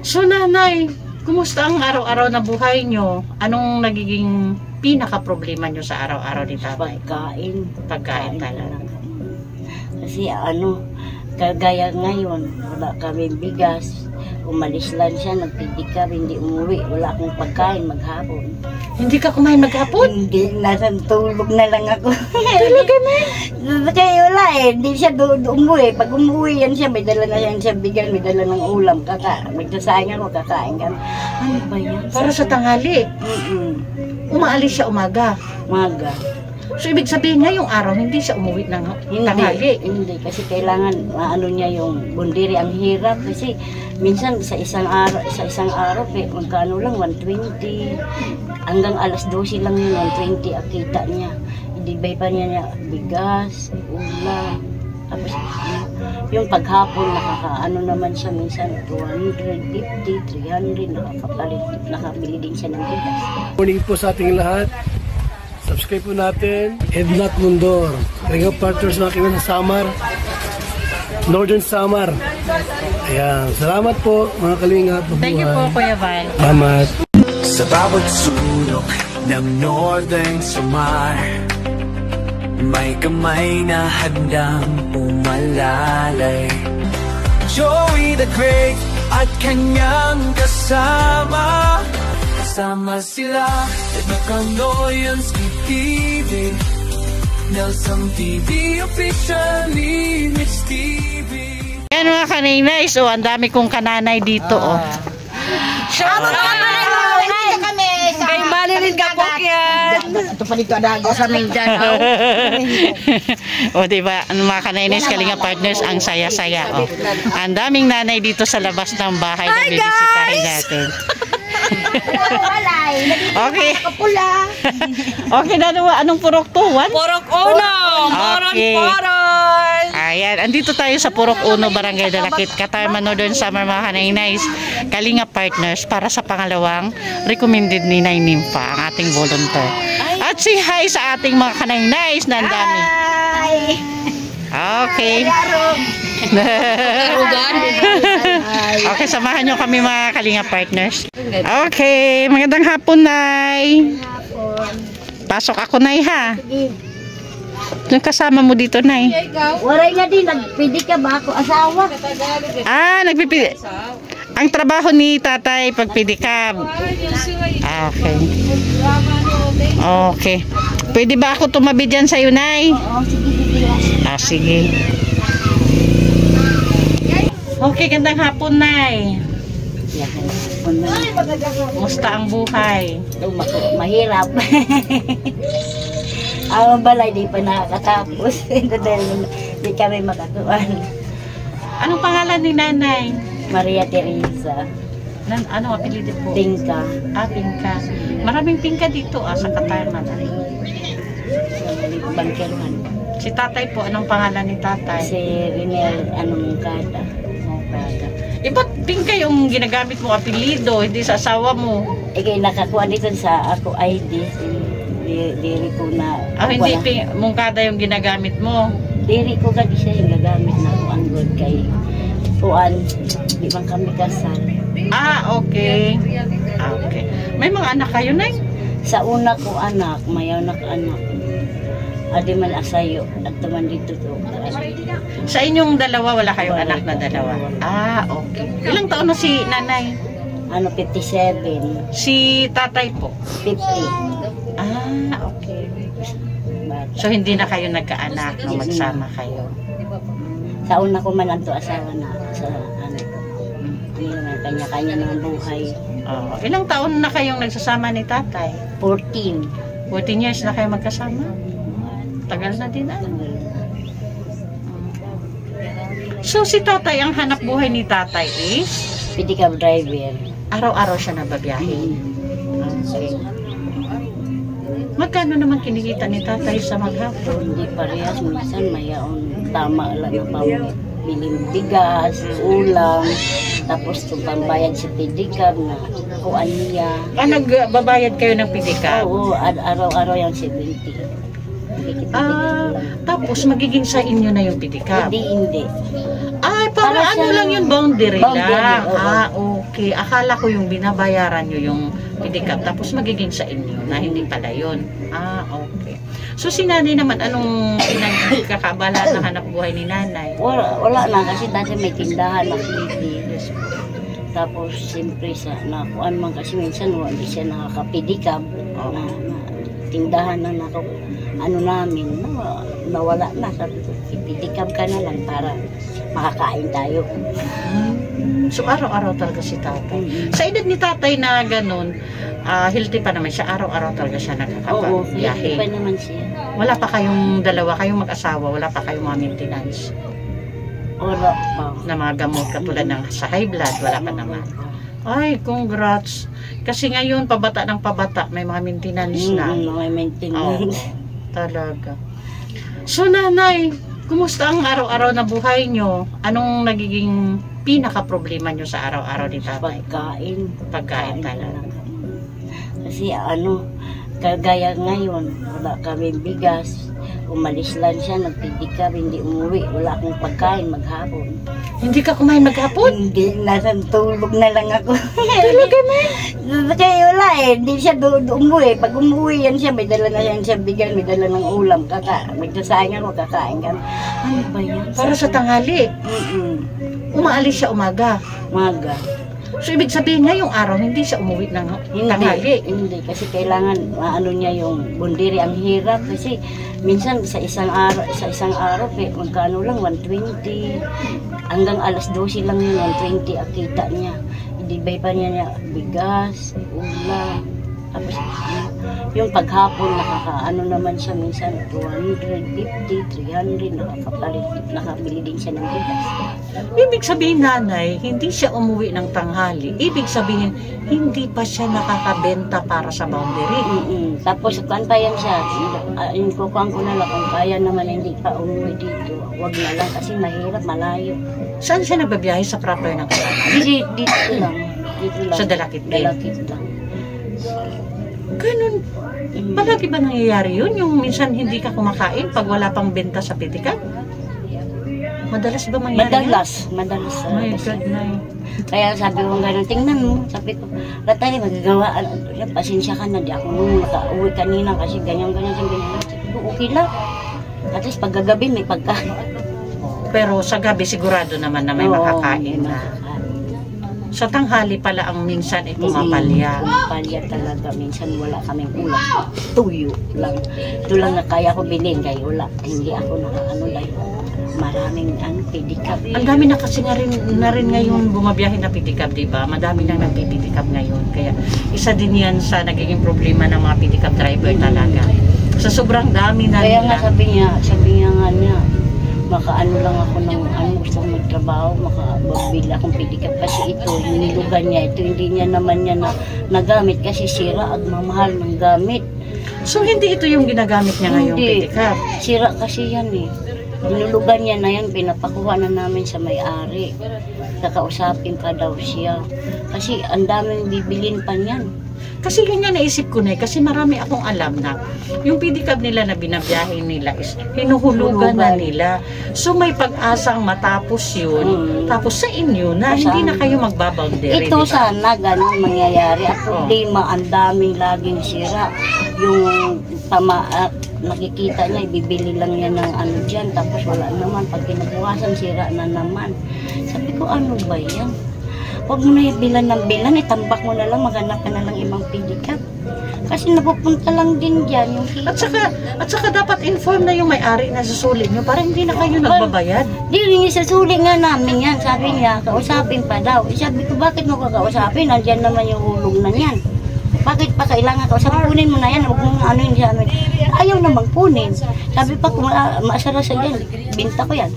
So nanay, kumusta ang araw-araw na buhay nyo? Anong nagiging pinaka-problema nyo sa araw-araw ni tatay? Pagkain talaga. Kasi kagaya ngayon, wala kami bigas. Umalis lang siya, nagpidikab, hindi umuwi. Wala akong pagkain maghapon. Hindi ka kumain maghapon? Hindi, nasa tulog na lang ako. Talaga na? Kaya wala hindi siya umuwi. Pag umuwi yan siya, may dala na siya bigas, may dala ng ulam. Magsasayang ako, kakain kami. Ano ba yan? Para sa tanghali? Umaalis siya umaga? Umaga. So ibig sabihin nga yung araw, hindi siya umuwi ng tanghali? Hindi, kasi kailangan niya yung bundiri. Ang hirap kasi minsan sa isang araw magkano lang, 120. Hanggang alas 12 lang yun, 120 ang kita niya. Idibay pa niya bigas, ulam. Tapos yung paghapon naman siya minsan 250, 300, nakabili din siya ng bigas. Morning po sa ating lahat. Subscribe po natin, Ednat Mundor. Kalinga partners mga kaibigan sa Samar, Northern Samar. Ayan, salamat po mga kalinga. Thank you po Kuya Val. Salamat. Sa bawat sulok ng Northern Samar, may kamay na handang pumalalay. Joey the Great at kanyang kasama. Kasama sila at Nakanoyanski TV, Nelson TV, officially Mitch TV. Yan mga kanay, so ang dami kong kananay dito. Shout out! Kay Marilyn Kapokyan. Ito pa dito adago sa Mindanao. O diba, mga kanay, kalinga partners, ang saya-saya. Ang daming nanay dito sa labas ng bahay na bibisitahin natin. Okay. Okay na naman. Anong purok to? Purok Uno. Moron. Ayan. Andito tayo sa Purok Uno, Barangay Dalakit, Katarman, Northern Samar, mga kanay, kalinga partners, para sa pangalawang recommended ni Nay Nympha, ang ating volunteer. At say hi sa ating mga kanay na ang dami. Okay. Okay, samahan nyo kami mga kalinga partners. Okay, magandang hapon, Nay. Pasok ako, Nay, ha? Yung kasama mo dito, Nay? Waray nga din, nagpili ka ba ako asawa? Nagpipili. Ang trabaho ni tatay pagpidikab. Okay. Okay. Pwede ba ako tumabi dyan sa'yo, Nay? Oo, sige. Sige. Okay, gandang hapon, Nay. Musta ang buhay? Mahirap. Ang balay di pa nakakatapos. Dahil di kami makatuan. Anong pangalan ni Nanay? Maria Teresa. Ano apelyido po? Tingka. Tingka. Maraming tingka dito sa Katarman. Bangkerman. Si tatay po, anong pangalan ni tatay? Si Rinel Mungkada. Ba't tingka yung ginagamit mo apelyido, hindi sa asawa mo? Kaya nakakuha dito sa ako ID. Diri ko na... Hindi Mungkada yung ginagamit mo? Diri ko ka di siya yung gagamit na ako ang good kay Puan. Di man kami kasal. Okay. Okay. May mga anak kayo, Nay? Sa una ko anak, mayaw na anak. Adi man asayo at tuman dito to. Sa inyong dalawa, wala kayong anak na dalawa? Okay. Ilang taon na si Nanay? 57. Si tatay po? 50. Okay. So hindi na kayo nagkaanak nung magsama kayo? Sa una ko man ang asawa na sa kanya-kanya ng buhay. Ilang taon na kayong nagsasama ni tatay? 14. 14 years na kayo magkasama? Tagal na din. So si tatay, ang hanap buhay ni tatay is? Pedicab driver. Araw-araw siya nababiyahe. Okay. Magkano naman kinikita ni tatay sa maghapon? Hindi parehas. Minsan mayaon. Tama lang na pambiling bigas, ulam. Tapos itong pambayad sa pedicab na kuan niya. Nagbabayad kayo ng pedicab? Oo, araw-araw yung 70. Tapos magiging sa inyo na yung pedicab? Hindi. Ay, para Para ano siyang lang yun, boundary boundary, lang. oo. Okay. Akala ko yung binabayaran nyo yung pedicab, tapos magiging sa inyo, na hindi pala yun. Okay. So, si nanay naman, anong pinagkakabala na hanap buhay ni nanay? Wala na kasi dati may tindahan na Yes. Tapos siyempre sa nakuan man kasi minsan hindi siya nakakapidikab. Tindahan na ano namin nawala na, sabi ko ipidikab ka na lang para makakain tayo. So, araw-araw talaga si tatay. Sa edad ni tatay na ganun, healthy pa naman siya, araw-araw talaga siya Oo, nakakapagbiyahe. pa naman siya. Wala pa kayong dalawa, kayong mag-asawa, wala pa kayong mga maintenance Wala pa. na mga gamot katulad ng sa high blood, wala pa naman. Ay, congrats. Kasi ngayon, pabata ng pabata, may mga maintenance na. May maintenance. Talaga. So, nanay, kumusta ang araw-araw na buhay nyo? Anong nagiging pinaka-problema nyo sa araw-araw ni tatay? Pagkain talaga. Kasi kagaya ngayon, wala kaming bigas. Umalis lang siya, nagpidikab, hindi umuwi. Wala akong pagkain maghapon. Hindi ka kumain maghapon? Hindi, nasa tulog na lang ako. Talaga na? Kaya wala hindi siya umuwi. Pag umuwi yan siya, may dala na yan siya bigas, may dala ng ulam. Magsasayang ako, kakain ka. Ano ba yan? Para sa tanghali? Umaalis siya umaga? Umaga. So, ibig sabihin ngayong araw, hindi siya umuwi ng tanghali? Hindi, kasi kailangan, niya yung bundiri, ang hirap. Kasi minsan sa isang araw, magkano lang, 120. Hanggang alas 12 lang yun, 120 ang kita niya. Idibay pa niya bigas, ulam. Tapos yung paghapon, naman siya minsan, 250, 300, nakabili din siya ng bigas. Ibig sabihin, nanay, hindi siya umuwi ng tanghali. Ibig sabihin, hindi pa siya nakakabenta para sa boundary. Tapos, kanta yan siya. Yung kukuhan ko na lang, kung kaya naman hindi pa umuwi dito, wag na lang kasi mahirap, malayo. Saan siya nagbabiyahe sa proper ng kasama? Dito lang. Sa Dalakit din? Dalakit lang. Ganun. Palagi ba nangyayari yun? Yung minsan hindi ka kumakain pag wala pang benta sa pedicab? Madalas ba mangyari Madalas. My God, Nay. Kaya sabi ko gano'n, tingnan mo. Sabi ko, Ratay, magagawa. Pasensya ka na, di ako nung nakauwi kanina kasi ganyan. Sabi ko, okay lang. At least paggagabi may pagkain. Pero sa gabi sigurado naman na may makakain na. Sa tanghali pala ang minsan ay pumapalya. Pumapalya talaga. Minsan wala kaming ulam. Tuyo lang. Ito lang na kaya ko bilhin. Kaya wala. Hindi ako dahil maraming pedicab. Ang dami na kasi na rin ngayon bumabiyahe na pedicab, diba? Madami nang nagpipedicab ngayon. Kaya isa din yan sa nagiging problema ng mga pedicab driver talaga. Sa sobrang dami na kaya nila. Nga sabi niya nga niya, makaano lang ako ng gusto kong magtrabaho, makabili akong pedicab kasi ito, hinilugan niya. Ito hindi niya naman niya nagamit kasi sira at mamahal ng gamit. So hindi ito yung ginagamit niya ngayong pedicab? Sira kasi yan Hinulugan niya na yan, pinapakuha na namin sa may-ari. Kakausapin pa daw siya. Kasi ang daming bibilin pa niyan. Kasi yun nga naisip ko na kasi marami akong alam na yung pedicab nila na binabiyahe nila is hinuhulugan na nila. So may pag-asang matapos yun, tapos sa inyo na hindi na kayo magbaboundary. Ito sana ganun mangyayari. At problema, ang daming laging sira. Yung nakikita niya, ibibili lang niya ng dyan, tapos wala naman. Pag kinabukasan, sira na naman. Sabi ko, ano ba yan? Huwag mo na bilan ng bilan, itambak mo na lang, maghanap ka na lang ibang pedicab. Kasi napupunta lang din dyan yung kita. At saka dapat inform na yung may-ari na susulit nyo para hindi na kayo nagbabayad. Di rin isasulit nga namin yan. Sabi niya, kausapin pa daw. Sabi ko, bakit mo kakausapin? Nandiyan naman yung hulog na yan. Bakit pa kailangan kausapin? Kunin mo na yan. Huwag mong ano yun sa amin. Ayaw namang kunin. Sabi pa, kung maasara sa yan, binta ko yan.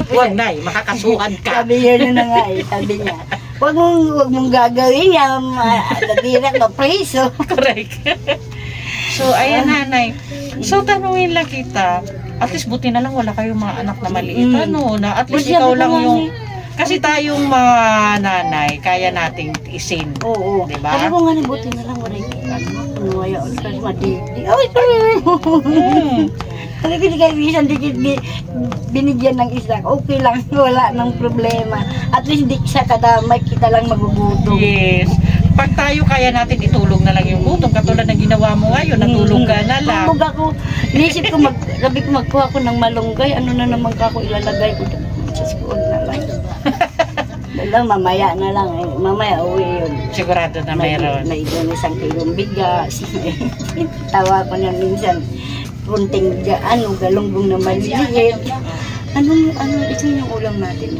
Huwag na makakasuhan ka. Sabi niya na nga sabi niya. Huwag mong gagawin yan. Direct na preso. Correct. So, ayan nanay. So, tanungin lang kita. At least buti na lang wala kayong mga anak na maliit. Ano na? At least ikaw lang yung Kasi tayong mga nanay, kaya nating isin. Oo. Diba? Sabi ko nga buti na lang wala yung ano wala kasi madidi. Ay, Sabi ko di kayo minsan binigyan ng isa. Okay lang, wala nang problema. At least di siya kadamay, kita lang magugutom. Yes. Pag tayo kaya natin itulog na lang yung gutom, katulad ng ginawa mo ngayon, natulog ka na lang. Tulog ako. Inisip ko, sabi ko magkuha ko ng malunggay. Ano na naman ka ako ilalagay ko sa school na lang. Dala, mamaya na lang. Eh. Mamaya uwi yun. Sigurado na meron. May doon isang kilong bigas. Tawa ko na minsan. Kunting galunggong na maliit. Ano, ito yung ulam natin.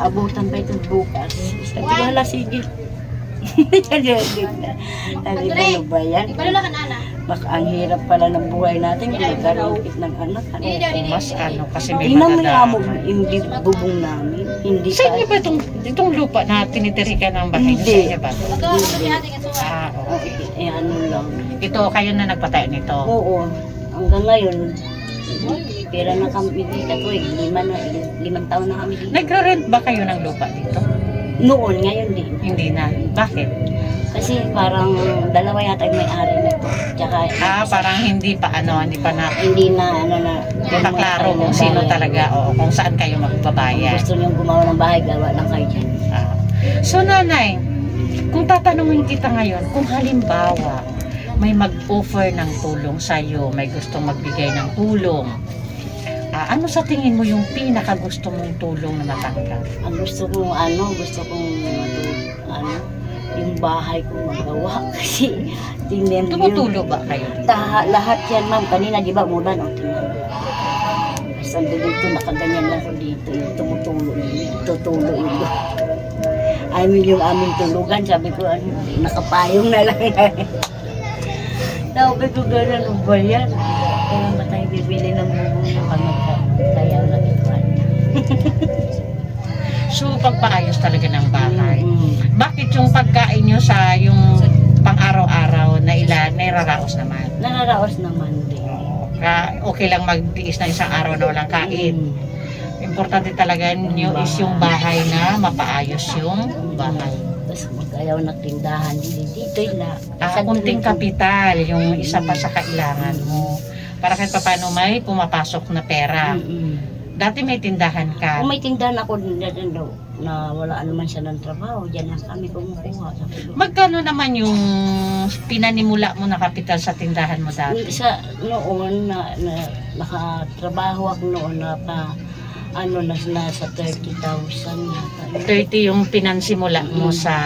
Abutan pa ito bukas. Sabi ko, hala, sige. Sabi ko, ba yan? Baka ang hirap pala ng buhay natin. Nagkarukit ng anak. Mas kasi may Tingnan mo yung madadama. hindi bubong namin. Hindi Sa inyo ba itong lupa na tinitirikan ng bahay? Sa inyo ba? Okay. Ano lang. Ito, kayo na nagpatayo nito. Oo. Hanggang ngayon, pera na kami dito. 5 taon na kami dito. Nagre-rent ba kayo ng lupa dito? Noon, ngayon din. Hindi na. Bakit? Kasi parang dalawa yata yung may-ari nito. Tsaka, Parang hindi pa na hindi na, hindi pa klaro kung sino talaga o kung saan kayo magbabayad. Gusto niyong gumawa ng bahay, gawa lang kayo dyan. So nanay, kung tatanungin kita ngayon, kung halimbawa may mag-offer ng tulong sa'yo, may gustong magbigay ng tulong, ano sa tingin mo yung pinaka-gusto mong tulong na matanggap? Ang gusto kong yung bahay ko magawa kasi tingnan mo Tumutulo ba kayo? lahat yan ma'am, kanina di ba mula no, tingnan mo. Basta dito nakaganyan lang ko dito, yung tumutulo yun. I mean yung aming tulugan, sabi ko nakapayong na lang. Sabi ko gano'n, ano ba yan? Kaya ba tayo bibili ng bubong yung kaya lang ito. So pagpaayos talaga ng bahay. Bakit yung pagkain nyo sa yung pang-araw-araw na nararaos naman? Nararaos naman din. Okay lang magtiis na isang araw na walang kain. Importante talaga nyo is yung bahay na mapaayos yung bahay. Tapos mag-ayaw na tindahan dito na. Kunting kapital, yung isa pa sa kailangan mo. Para kahit paano may pumapasok na pera. Dati may tindahan ka. Kung may tindahan ako dyan daw, na wala naman siya ng trabaho, dyan lang kami kumukuha. Magkano naman yung pinanimula mo na kapital sa tindahan mo dati? Sa noon, nakatrabaho ako noon na nasa 30,000 yata. 30 yung pinansimula mo sa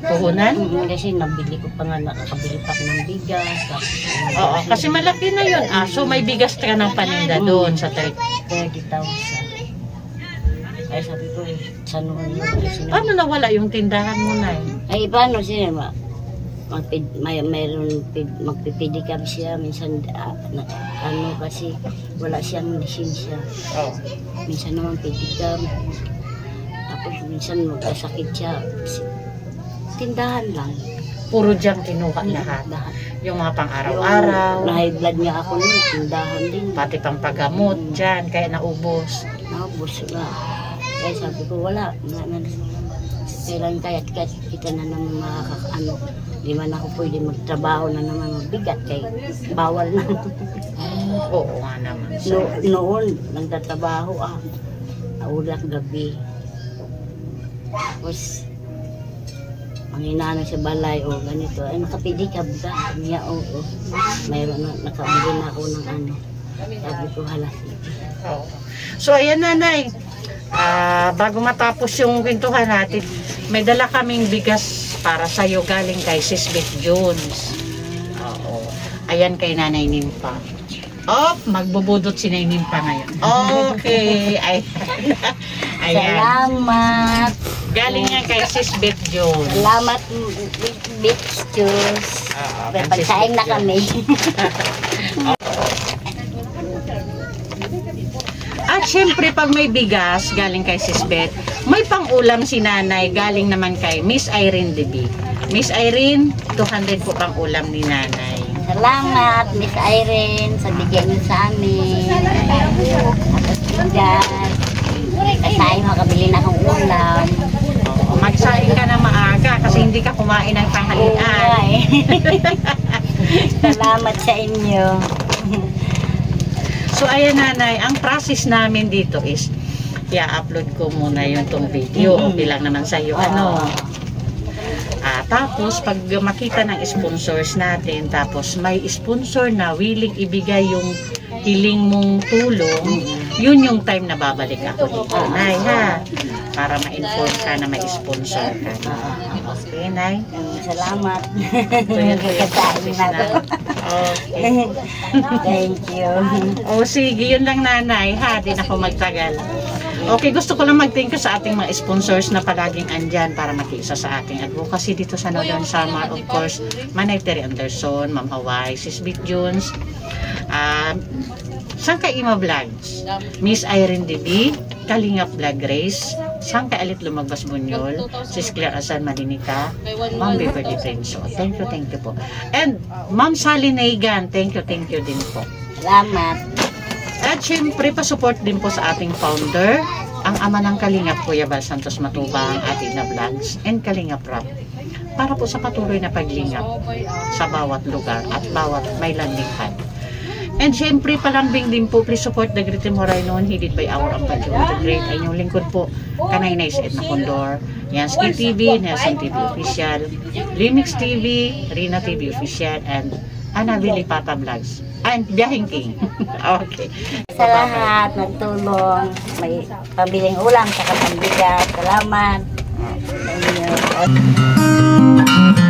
puhunan? Kasi nabili ko pa nga, nakakabili pa ako ng bigas. Oo, kasi malaki na yun. So may bigas ka ng paninda doon sa 30,000. Ay sabi ko, sa noon yun. Paano nawala yung tindahan mo na Ay paano siya, magpipidikab siya, minsan kasi wala siyang lisensya. Minsan naman pedicab. Tapos minsan magkasakit siya. Tindahan lang. Puro dyan kinuha lahat. Yung mga pang-araw-araw. Na-high blood niya ako nun, tindahan din. Pati pang paggamot dyan, kaya naubos. Naubos na. Kaya sabi ko, wala. Kailan kaya kita na naman di man ako pwede magtrabaho na naman mabigat kay bawal na. Oo nga naman. Noon, nagtatrabaho ulak gabi. Tapos, ang inano sa balay ganito, nakapidikab ka. Niya, mayroon na, nakabili na ako ng sabi ko, hala. So, ayan nanay. Bago matapos yung kwentuhan natin, may dala kaming bigas para sa'yo galing kay Sis Beth Jones. Oo. Ayan kay Nanay Nimpa. Magbubudot si Nanay Nimpa ngayon. Okay. Ayan. Salamat. Galing yan kay Sis Beth Jones. Salamat, Beth Jones. Pagsaing na kami. At syempre pag may bigas galing kay Sis Beth, may pang-ulam si Nanay galing naman kay Miss Irene Debi. Miss Irene, 200 po pang-ulam ni Nanay. Salamat, Miss Irene, sa bigyan niyo sa amin. Tapos bigas. Kasi tayo makabili na akong ulam. Magsaing ka na maaga kasi hindi ka kumain ng tanghalian. Ay. Salamat sa inyo. So ayan nanay, ang process namin dito is i-upload ko muna yung tong video. Okay lang naman sa iyo ano. Tapos pag makita ng sponsors natin, tapos may sponsor na willing ibigay yung hiling mong tulong, yun yung time na babalik ako dito, Nay, ha? Para ma-inform ka na may sponsor ka. Okay, Nay? Salamat. Ito yan po yung Kasain process na na. ako. Okay. Thank you. O sige, yun lang nanay, ha? Di na ako magtagal. Okay, gusto ko lang mag-thank you sa ating mga sponsors na palaging andyan para makiisa sa ating advocacy dito sa Northern Samar. Of course, Manay Terry Anderson, Ma'am Hawaii, Sis Bit Jones, Sangka Ima Vlogs, Miss Irene DB, Kalingap Vlog Race, Sangka Alit Lumagbas Bunyol, Sis Claire Asan Malinika, Ma'am Beverly Prenso. Thank you po. And Ma'am Sally Naigan, thank you din po. Salamat. At syempre, pa-support din po sa ating founder, ang ama ng Kalingap, Kuya Bal Santos Matubang, Atina Vlogs, and Kalingap Rap, para po sa patuloy na paglingap sa bawat lugar at bawat may landinghan. And syempre, palambing din po, please support the Great Moray noon, headed by our Ampatyo, the Great. Ay yung lingkod po, Kanay Nice Edna Condor, Yansky TV, Nelson TV Official, Limix TV, Rina TV Official, and Anabili Pata Vlogs. And Biyahing King. Okay. Sa lahat, nagtulong. May pabiling ulam, saka pambigat. Salamat. Thank you.